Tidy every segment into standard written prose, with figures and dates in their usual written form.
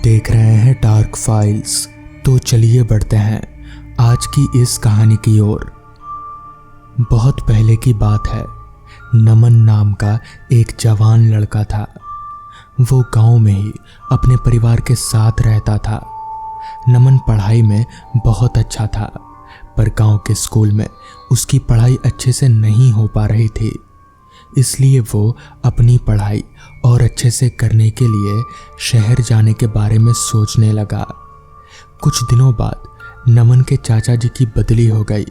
देख रहे हैं डार्क फाइल्स। तो चलिए बढ़ते हैं आज की इस कहानी की ओर। बहुत पहले की बात है। नमन नाम का एक जवान लड़का था। वो गांव में ही अपने परिवार के साथ रहता था। नमन पढ़ाई में बहुत अच्छा था, पर गांव के स्कूल में उसकी पढ़ाई अच्छे से नहीं हो पा रही थी। इसलिए वो अपनी पढ़ाई और अच्छे से करने के लिए शहर जाने के बारे में सोचने लगा। कुछ दिनों बाद नमन के चाचा जी की बदली हो गई,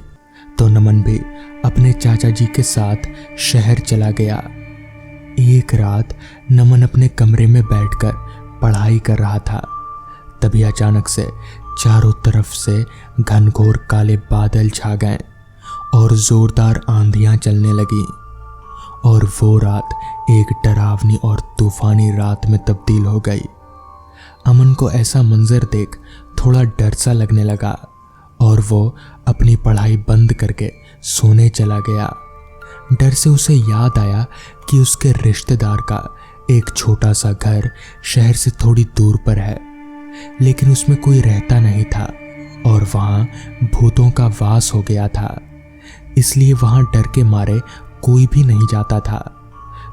तो नमन भी अपने चाचा जी के साथ शहर चला गया। एक रात नमन अपने कमरे में बैठकर पढ़ाई कर रहा था। तभी अचानक से चारों तरफ से घनघोर काले बादल छा गए और जोरदार आंधियां चलने लगीं। और वो रात एक डरावनी और तूफानी रात में तब्दील हो गई। अमन को ऐसा मंजर देख थोड़ा डर सा लगने लगा और वो अपनी पढ़ाई बंद करके सोने चला गया। डर से उसे याद आया कि उसके रिश्तेदार का एक छोटा सा घर शहर से थोड़ी दूर पर है, लेकिन उसमें कोई रहता नहीं था और वहाँ भूतों का वास हो गया था। इसलिए वहाँ डर के मारे कोई भी नहीं जाता था।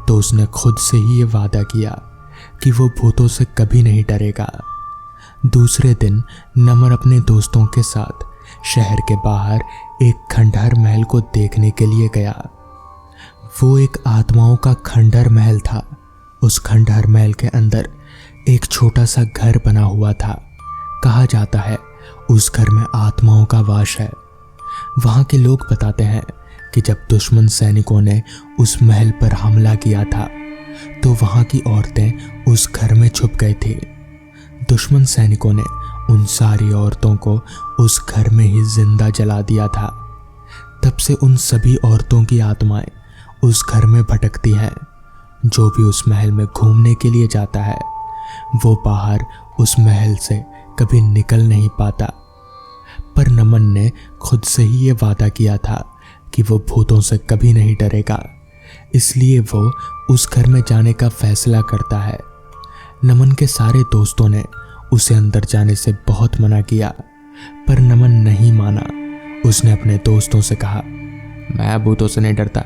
तो उसने खुद से ही ये वादा किया कि वो भूतों से कभी नहीं डरेगा। दूसरे दिन नमन अपने दोस्तों के साथ शहर के बाहर एक खंडहर महल को देखने के लिए गया। वो एक आत्माओं का खंडहर महल था। उस खंडहर महल के अंदर एक छोटा सा घर बना हुआ था। कहा जाता है उस घर में आत्माओं का वास है। वहाँ के लोग बताते हैं कि जब दुश्मन सैनिकों ने उस महल पर हमला किया था, तो वहाँ की औरतें उस घर में छुप गई थी। दुश्मन सैनिकों ने उन सारी औरतों को उस घर में ही जिंदा जला दिया था। तब से उन सभी औरतों की आत्माएं उस घर में भटकती हैं। जो भी उस महल में घूमने के लिए जाता है, वो बाहर उस महल से कभी निकल नहीं पाता। पर नमन ने खुद से ही ये वादा किया था कि वो भूतों से कभी नहीं डरेगा। इसलिए वो उस घर में जाने का फैसला करता है। नमन के सारे दोस्तों ने उसे अंदर जाने से बहुत मना किया, पर नमन नहीं माना। उसने अपने दोस्तों से कहा, मैं भूतों से नहीं डरता,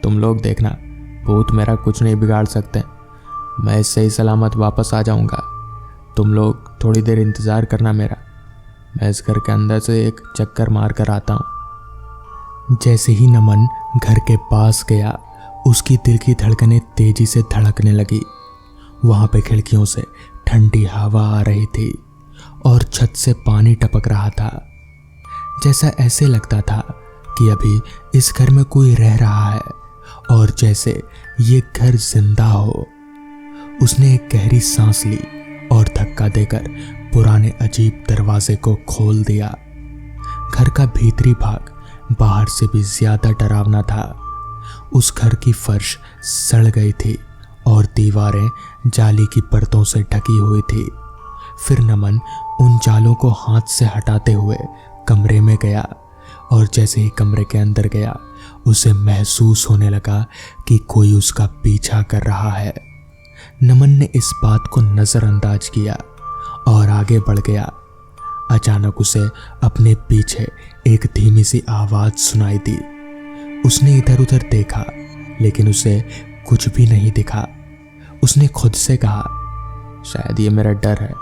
तुम लोग देखना, भूत मेरा कुछ नहीं बिगाड़ सकते। मैं सही सलामत वापस आ जाऊंगा। तुम लोग थोड़ी देर इंतज़ार करना मेरा। मैं इस घर के अंदर से एक चक्कर मार कर आता हूँ। जैसे ही नमन घर के पास गया, उसकी दिल की धड़कनें तेजी से धड़कने लगी। वहाँ पे खिड़कियों से ठंडी हवा आ रही थी और छत से पानी टपक रहा था। जैसा ऐसे लगता था कि अभी इस घर में कोई रह रहा है और जैसे ये घर जिंदा हो। उसने एक गहरी सांस ली और धक्का देकर पुराने अजीब दरवाजे को खोल दिया। घर का भीतरी भाग बाहर से भी ज्यादा डरावना था। उस घर की फर्श सड़ गई थी और दीवारें जाली की परतों से ढकी हुई थी। फिर नमन उन जालों को हाथ से हटाते हुए कमरे में गया और जैसे ही कमरे के अंदर गया, उसे महसूस होने लगा कि कोई उसका पीछा कर रहा है। नमन ने इस बात को नजरअंदाज किया और आगे बढ़ गया। अचानक उसे अपने पीछे एक धीमी सी आवाज सुनाई दी। उसने इधर उधर देखा, लेकिन उसे कुछ भी नहीं दिखा। उसने खुद से कहा, शायद ये मेरा डर है,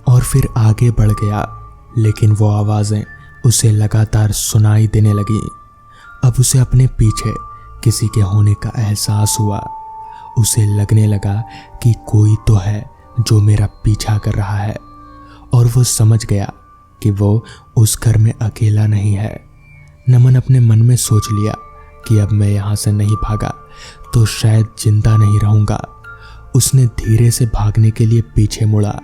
और फिर आगे बढ़ गया। लेकिन वो आवाजें उसे लगातार सुनाई देने लगी। अब उसे अपने पीछे किसी के होने का एहसास हुआ। उसे लगने लगा कि कोई तो है जो मेरा पीछा कर रहा है, और वो समझ गया कि वो उस घर में अकेला नहीं है। नमन अपने मन में सोच लिया कि अब मैं यहाँ से नहीं भागा तो शायद जिंदा नहीं रहूंगा। उसने धीरे से भागने के लिए पीछे मुड़ा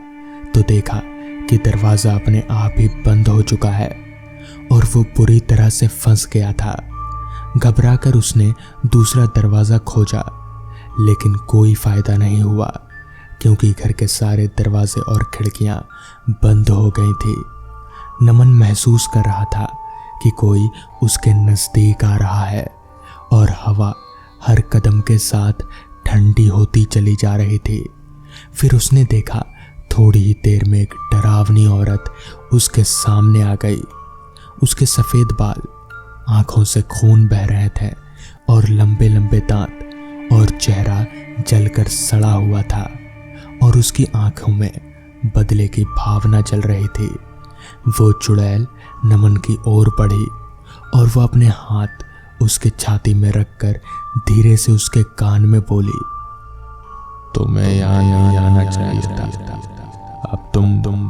तो देखा कि दरवाज़ा अपने आप ही बंद हो चुका है और वो बुरी तरह से फंस गया था। घबराकर उसने दूसरा दरवाज़ा खोजा, लेकिन कोई फायदा नहीं हुआ क्योंकि घर के सारे दरवाजे और खिड़कियां बंद हो गई थी। नमन महसूस कर रहा था कि कोई उसके नज़दीक आ रहा है और हवा हर कदम के साथ ठंडी होती चली जा रही थी। फिर उसने देखा थोड़ी ही देर में एक डरावनी औरत उसके सामने आ गई। उसके सफ़ेद बाल, आंखों से खून बह रहे थे और लंबे लंबे दांत और चेहरा जलकर सड़ा हुआ था और उसकी आंखों में बदले की भावना चल रही थी। वो चुड़ैल नमन की ओर बढ़ी और वो अपने हाथ उसके छाती में रखकर धीरे से उसके कान में बोली, तुम्हें यहाँ नहीं आना चाहिए था। अब तुम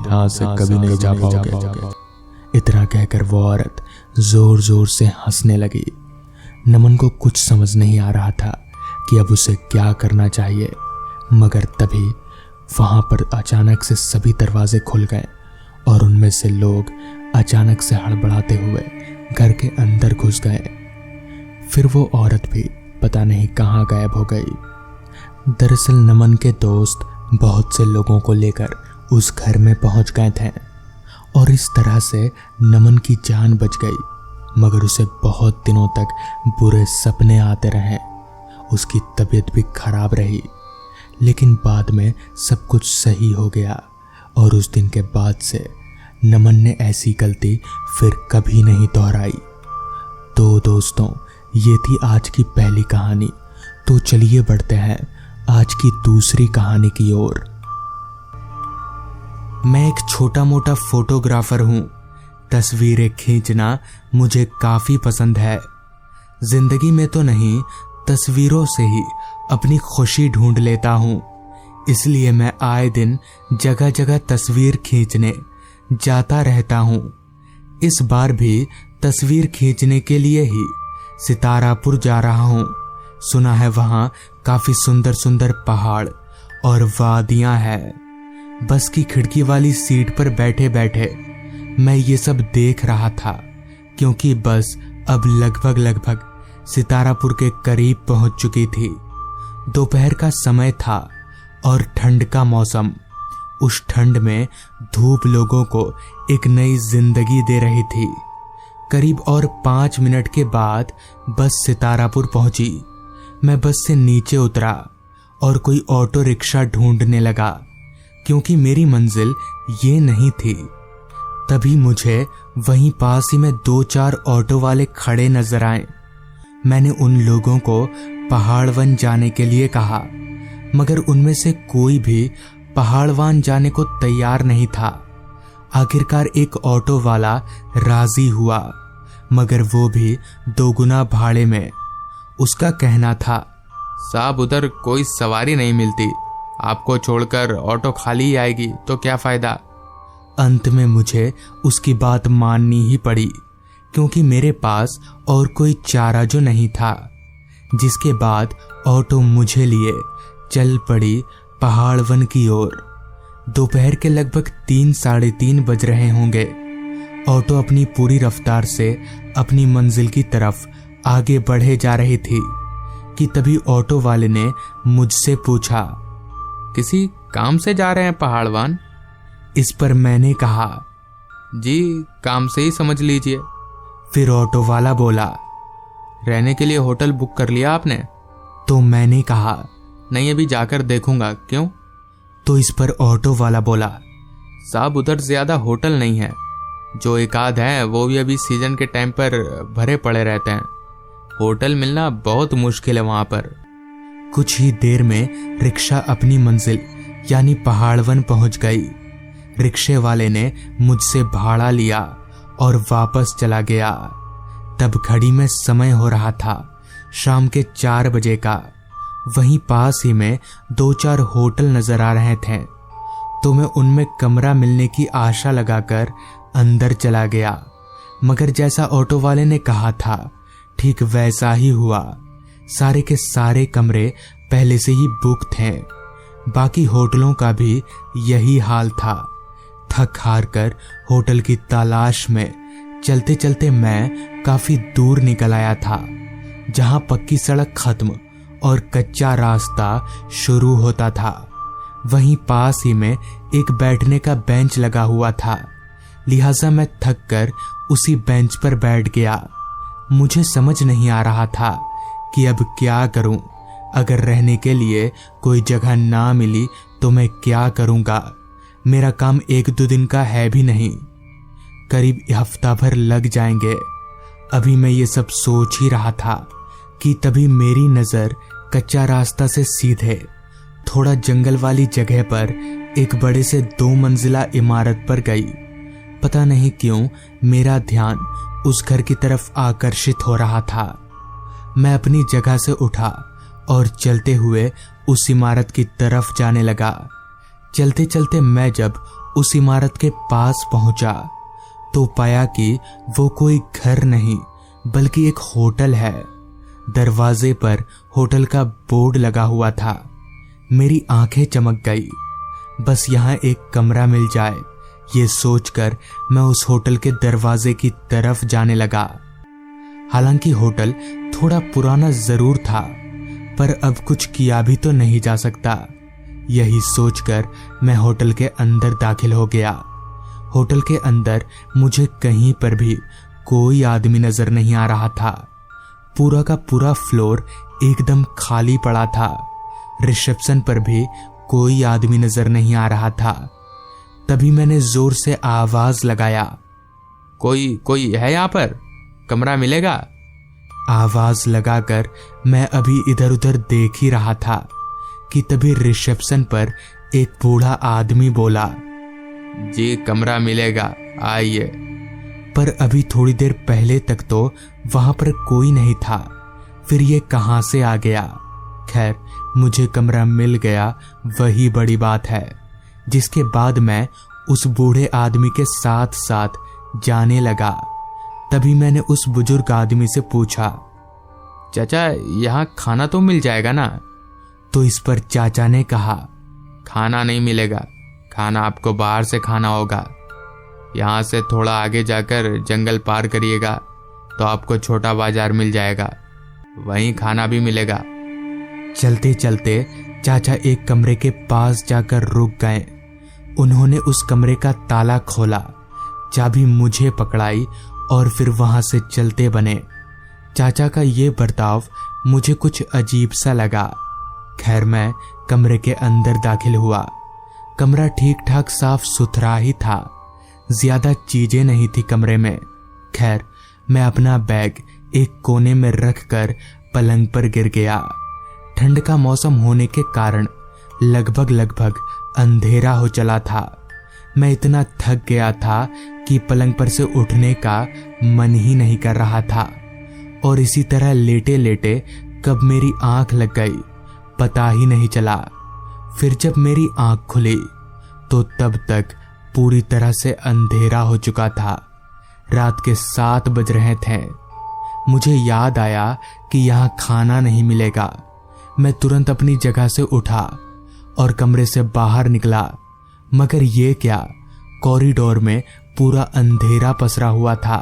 यहाँ से कभी नहीं जा पाओगे। इतना कहकर वो औरत जोर जोर से हंसने लगी। नमन को कुछ समझ नहीं आ रहा था कि अब उसे क्या करना चाहिए, मगर तभी वहां पर अचानक से सभी दरवाजे खुल गए और उनमें से लोग अचानक से हड़बड़ाते हुए घर के अंदर घुस गए। फिर वो औरत भी पता नहीं कहाँ गायब हो गई। दरअसल नमन के दोस्त बहुत से लोगों को लेकर उस घर में पहुंच गए थे और इस तरह से नमन की जान बच गई, मगर उसे बहुत दिनों तक बुरे सपने आते रहे। उसकी तबीयत भी खराब रही, लेकिन बाद में सब कुछ सही हो गया और उस दिन के बाद से नमन ने ऐसी गलती फिर कभी नहीं दोहराई। तो दोस्तों, ये थी आज की पहली कहानी। तो चलिए बढ़ते हैं आज की दूसरी कहानी की ओर। मैं एक छोटा मोटा फोटोग्राफर हूँ। तस्वीरें खींचना मुझे काफ़ी पसंद है। जिंदगी में तो नहीं, तस्वीरों से ही अपनी खुशी ढूंढ लेता हूँ। इसलिए मैं आए दिन जगह जगह तस्वीर खींचने जाता रहता हूँ। इस बार भी तस्वीर खींचने के लिए ही सितारापुर जा रहा हूँ। सुना है वहाँ काफ़ी सुंदर सुंदर पहाड़ और वादियाँ हैं। बस की खिड़की वाली सीट पर बैठे बैठे मैं ये सब देख रहा था, क्योंकि बस अब लगभग सितारापुर के करीब पहुंच चुकी थी। दोपहर का समय था और ठंड का मौसम। उस ठंड में धूप लोगों को एक नई जिंदगी दे रही थी। करीब और 5 मिनट के बाद बस सितारापुर पहुंची। मैं बस से नीचे उतरा और कोई ऑटो रिक्शा ढूंढने लगा, क्योंकि मेरी मंजिल ये नहीं थी। तभी मुझे वहीं पास ही में 2-4 ऑटो वाले खड़े नजर आए। मैंने उन लोगों को पहाड़वन जाने के लिए कहा, मगर उनमें से कोई भी पहाड़वन जाने को तैयार नहीं था। आखिरकार एक ऑटो वाला राजी हुआ, मगर वो भी 2 गुना भाड़े में। उसका कहना था, साहब उधर कोई सवारी नहीं मिलती, आपको छोड़कर ऑटो खाली आएगी तो क्या फायदा। अंत में मुझे उसकी बात माननी ही पड़ी, क्योंकि मेरे पास और कोई चारा जो नहीं था। जिसके बाद ऑटो मुझे लिए चल पड़ी पहाड़वन की ओर। दोपहर के लगभग 3-3:30 बज रहे होंगे। ऑटो अपनी पूरी रफ्तार से अपनी मंजिल की तरफ आगे बढ़े जा रही थी कि तभी ऑटो वाले ने मुझसे पूछा, किसी काम से जा रहे हैं पहाड़वन? इस पर मैंने कहा, जी काम से ही समझ लीजिए। फिर ऑटो वाला बोला, रहने के लिए होटल बुक कर लिया आपने? तो मैंने कहा, नहीं अभी जाकर देखूंगा। क्यों? तो इस पर ऑटो वाला बोला, साहब उधर ज्यादा होटल नहीं है, जो एक आध है वो भी अभी सीजन के टाइम पर भरे पड़े रहते हैं। होटल मिलना बहुत मुश्किल है वहां पर। कुछ ही देर में रिक्शा अपनी मंजिल यानी पहाड़वन पहुंच गई। रिक्शे वाले ने मुझसे भाड़ा लिया और वापस चला गया। तब घड़ी में समय हो रहा था शाम के 4 बजे का। वहीं पास ही में 2-4 होटल नजर आ रहे थे, तो मैं उनमें कमरा मिलने की आशा लगाकर अंदर चला गया। मगर जैसा ऑटो वाले ने कहा था ठीक वैसा ही हुआ। सारे के सारे कमरे पहले से ही बुक थे। बाकी होटलों का भी यही हाल था। थक हार कर होटल की तलाश में चलते चलते मैं काफी दूर निकल आया था, जहां पक्की सड़क खत्म और कच्चा रास्ता शुरू होता था। वहीं पास ही में एक बैठने का बेंच लगा हुआ था, लिहाजा मैं थक कर उसी बेंच पर बैठ गया। मुझे समझ नहीं आ रहा था कि अब क्या करूं। अगर रहने के लिए कोई जगह ना मिली तो मैं क्या करूंगा। मेरा काम 1-2 दिन का है भी नहीं, करीब हफ्ता भर लग जाएंगे। अभी मैं ये सब सोच ही रहा था कि तभी मेरी नजर कच्चा रास्ता से सीधे थोड़ा जंगल वाली जगह पर एक बड़े से 2 मंजिला इमारत पर गई। पता नहीं क्यों मेरा ध्यान उस घर की तरफ आकर्षित हो रहा था। मैं अपनी जगह से उठा और चलते हुए उस इमारत की तरफ जाने लगा। चलते चलते मैं जब उस इमारत के पास पहुंचा तो पाया कि वो कोई घर नहीं बल्कि एक होटल है। दरवाजे पर होटल का बोर्ड लगा हुआ था। मेरी आंखें चमक गई। बस यहाँ एक कमरा मिल जाए, ये सोचकर मैं उस होटल के दरवाजे की तरफ जाने लगा। हालांकि होटल थोड़ा पुराना जरूर था, पर अब कुछ किया भी तो नहीं जा सकता। यही सोचकर मैं होटल के अंदर दाखिल हो गया। होटल के अंदर मुझे कहीं पर भी कोई आदमी नजर नहीं आ रहा था। पूरा का पूरा फ्लोर एकदम खाली पड़ा था। रिसेप्शन पर भी कोई आदमी नजर नहीं आ रहा था। तभी मैंने जोर से आवाज लगाया, कोई है यहाँ पर? कमरा मिलेगा? आवाज लगाकर मैं अभी इधर उधर देख ही रहा था कि तभी रिसेप्शन पर एक बूढ़ा आदमी बोला, जी कमरा मिलेगा, आइए। पर अभी थोड़ी देर पहले तक तो वहां पर कोई नहीं था, फिर ये कहां से आ गया? खैर, मुझे कमरा मिल गया, वही बड़ी बात है। जिसके बाद मैं उस बूढ़े आदमी के साथ साथ जाने लगा। तभी मैंने उस बुजुर्ग आदमी से पूछा, चाचा यहाँ खाना तो मिल जाएगा ना? तो इस पर चाचा ने कहा, खाना नहीं मिलेगा, खाना आपको बाहर से खाना होगा। यहाँ से थोड़ा आगे जाकर जंगल पार करिएगा तो आपको छोटा बाजार मिल जाएगा, वहीं खाना भी मिलेगा। चलते चलते चाचा एक कमरे के पास जाकर रुक गए। उन्होंने उस कमरे का ताला खोला, चाबी मुझे पकड़ाई और फिर वहां से चलते बने। चाचा का ये बर्ताव मुझे कुछ अजीब सा लगा। खैर, मैं कमरे के अंदर दाखिल हुआ। कमरा ठीक ठाक साफ सुथरा ही था, ज्यादा चीजें नहीं थी कमरे में। खैर, मैं अपना बैग एक कोने में रखकर पलंग पर गिर गया। ठंड का मौसम होने के कारण लगभग अंधेरा हो चला था। मैं इतना थक गया था कि पलंग पर से उठने का मन ही नहीं कर रहा था, और इसी तरह लेटे लेटे कब मेरी आंख लग गई पता ही नहीं चला। फिर जब मेरी आंख खुली तो तब तक पूरी तरह से अंधेरा हो चुका था। रात के 7 बज रहे थे। मुझे याद आया कि यहाँ खाना नहीं मिलेगा। मैं तुरंत अपनी जगह से उठा और कमरे से बाहर निकला, मगर ये क्या, कॉरिडोर में पूरा अंधेरा पसरा हुआ था।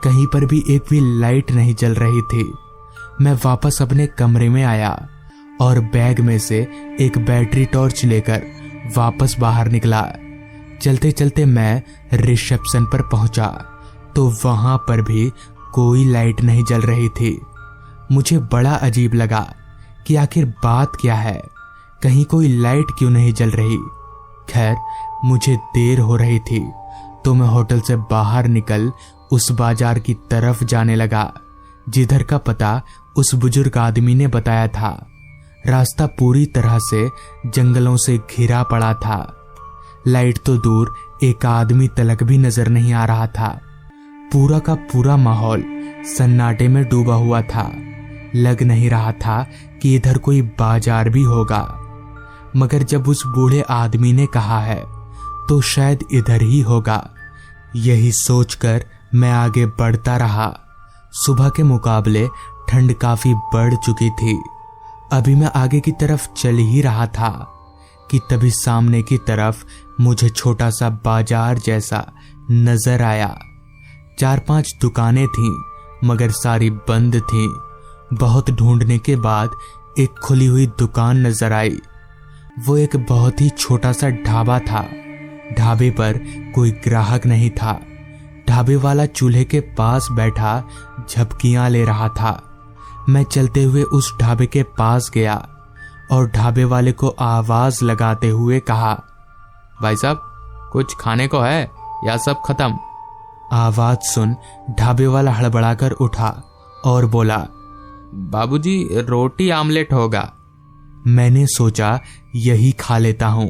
कहीं पर भी एक भी लाइट नहीं जल रही थी। मैं वापस अपने कमरे में आया और बैग में से एक बैटरी टॉर्च लेकर वापस बाहर निकला। चलते चलते मैं रिसेप्शन पर पहुंचा तो वहां पर भी कोई लाइट नहीं जल रही थी। मुझे बड़ा अजीब लगा कि आखिर बात क्या है, कहीं कोई लाइट क्यों नहीं जल रही। खैर, मुझे देर हो रही थी तो मैं होटल से बाहर निकल उस बाजार की तरफ जाने लगा जिधर का पता उस बुजुर्ग आदमी ने बताया था। रास्ता पूरी तरह से जंगलों से घिरा पड़ा था। लाइट तो दूर, एक आदमी तलक भी नजर नहीं आ रहा था। पूरा का पूरा माहौल सन्नाटे में डूबा हुआ था। लग नहीं रहा था कि इधर कोई बाजार भी होगा, मगर जब उस बूढ़े आदमी ने कहा है तो शायद इधर ही होगा। यही सोचकर मैं आगे बढ़ता रहा। सुबह के मुकाबले ठंड काफी बढ़ चुकी थी। अभी मैं आगे की तरफ चल ही रहा था कि तभी सामने की तरफ मुझे छोटा सा बाजार जैसा नजर आया। 4-5 दुकानें थीं, मगर सारी बंद थीं। बहुत ढूंढने के बाद एक खुली हुई दुकान नजर आई। वो एक बहुत ही छोटा सा ढाबा था। ढाबे पर कोई ग्राहक नहीं था। ढाबे वाला चूल्हे के पास बैठा झपकियां ले रहा था। मैं चलते हुए उस ढाबे के पास गया और ढाबे वाले को आवाज लगाते हुए कहा, भाई साहब कुछ खाने को है या सब खत्म? आवाज सुन ढाबे वाला हड़बड़ाकर उठा और बोला, बाबूजी रोटी आमलेट होगा। मैंने सोचा यही खा लेता हूं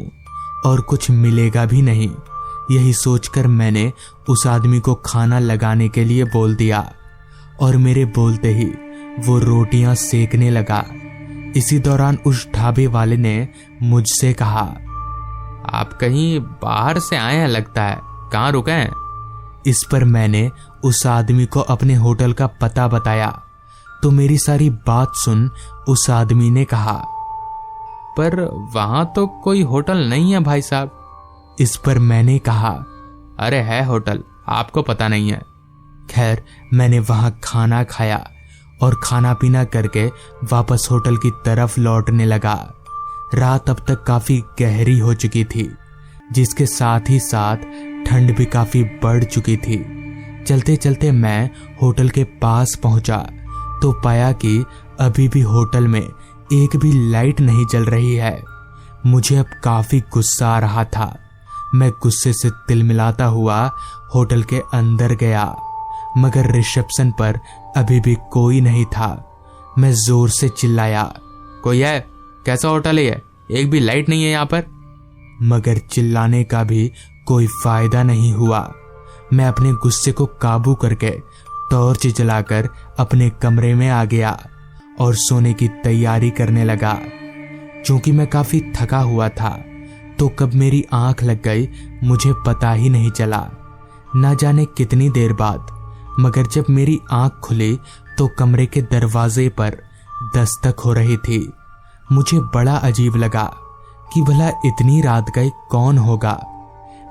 और कुछ मिलेगा भी नहीं। यही सोचकर मैंने उस आदमी को खाना लगाने के लिए बोल दिया और मेरे बोलते ही वो रोटियां सेकने लगा। इसी दौरान उस ढाबे वाले ने मुझसे कहा, आप कहीं बाहर से आए हैं लगता है, कहाँ रुके हैं? इस पर मैंने उस आदमी को अपने होटल का पता बताया तो मेरी सारी बात सुन उस आदमी ने कहा, पर वहां तो कोई होटल नहीं है भाई साहब। इस पर मैंने कहा, अरे है होटल, आपको पता नहीं है। खैर मैंने वहां खाना खाया और खाना पीना करके वापस होटल की तरफ लौटने लगा। रात अब तक काफी गहरी हो चुकी थी, जिसके साथ ही साथ ठंड भी काफी बढ़ चुकी थी। चलते चलते मैं होटल के पास पहुंचा तो पाया कि अभी भी होटल में एक भी लाइट नहीं जल रही है। मुझे अब काफी गुस्सा आ रहा था। मैं गुस्से से तिलमिलाता हुआ होटल के अंदर गया, मगर रिसेप्शन पर अभी भी कोई नहीं था। मैं जोर से चिल्लाया, कोई है? कैसा होटल है ये? एक भी लाइट नहीं है यहाँ पर। मगर चिल्लाने का भी कोई फायदा नहीं हुआ। मैं अपने गुस्से को काबू करके टॉर्च जलाकर अपने कमरे में आ गया और सोने की तैयारी करने लगा। चूंकि मैं काफी थका हुआ था तो कब मेरी आंख लग गई मुझे पता ही नहीं चला। ना जाने कितनी देर बाद, मगर जब मेरी आंख खुली तो कमरे के दरवाजे पर दस्तक हो रही थी। मुझे बड़ा अजीब लगा कि भला इतनी रात गए कौन होगा।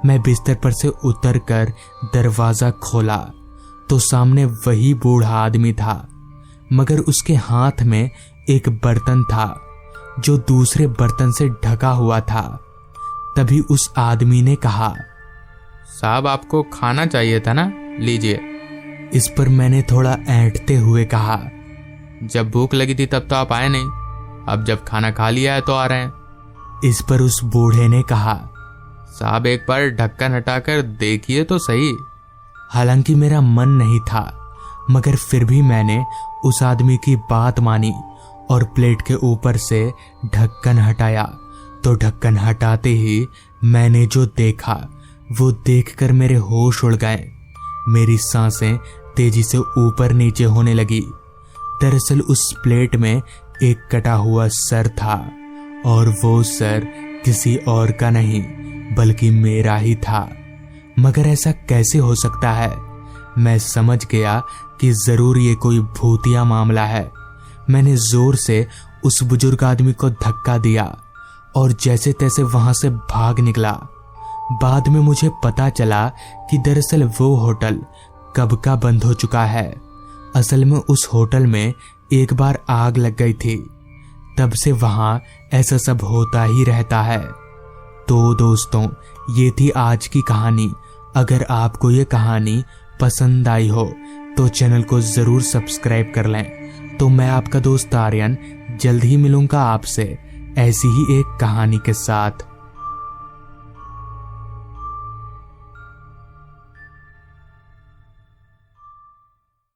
मैं बिस्तर पर से उतरकर दरवाजा खोला तो सामने वही बूढ़ा आदमी था, मगर उसके हाथ में एक बर्तन था जो दूसरे बर्तन से ढका हुआ था। तभी उस आदमी ने कहा, साहब आपको खाना चाहिए था ना, लीजिए। इस पर मैंने थोड़ा ऐंठते हुए कहा, जब भूख लगी थी तब तो आप आए नहीं, अब जब खाना खा लिया है तो आ रहे हैं। इस पर उस बूढ़े ने कहा, साहब एक बार ढक्कन हटाकर देखिए तो सही। हालांकि मेरा मन नहीं था, मगर फिर भी मैंने उस आदमी की बात मानी और प्लेट के ऊपर से ढक्कन हटाया। तो ढक्कन हटाते ही मैंने जो देखा वो देखकर मेरे होश उड़ गए। मेरी सांसें तेजी से ऊपर नीचे होने लगी। दरअसल उस प्लेट में एक कटा हुआ सर था और वो सर किसी और का नहीं बल्कि मेरा ही था। मगर ऐसा कैसे हो सकता है? मैं समझ गया कि जरूर ये कोई भूतिया मामला है। मैंने जोर से उस बुजुर्ग आदमी को धक्का दिया और जैसे तैसे वहां से भाग निकला। बाद में मुझे पता चला कि दरअसल वो होटल कब का बंद हो चुका है। असल में उस होटल में एक बार आग लग गई थी, तब से वहां ऐसा सब होता ही रहता है। तो दोस्तों, ये थी आज की कहानी। अगर आपको ये कहानी पसंद आई हो तो चैनल को जरूर सब्सक्राइब कर लें। तो मैं आपका दोस्त आर्यन जल्द ही मिलूंगा आपसे ऐसी ही एक कहानी के साथ।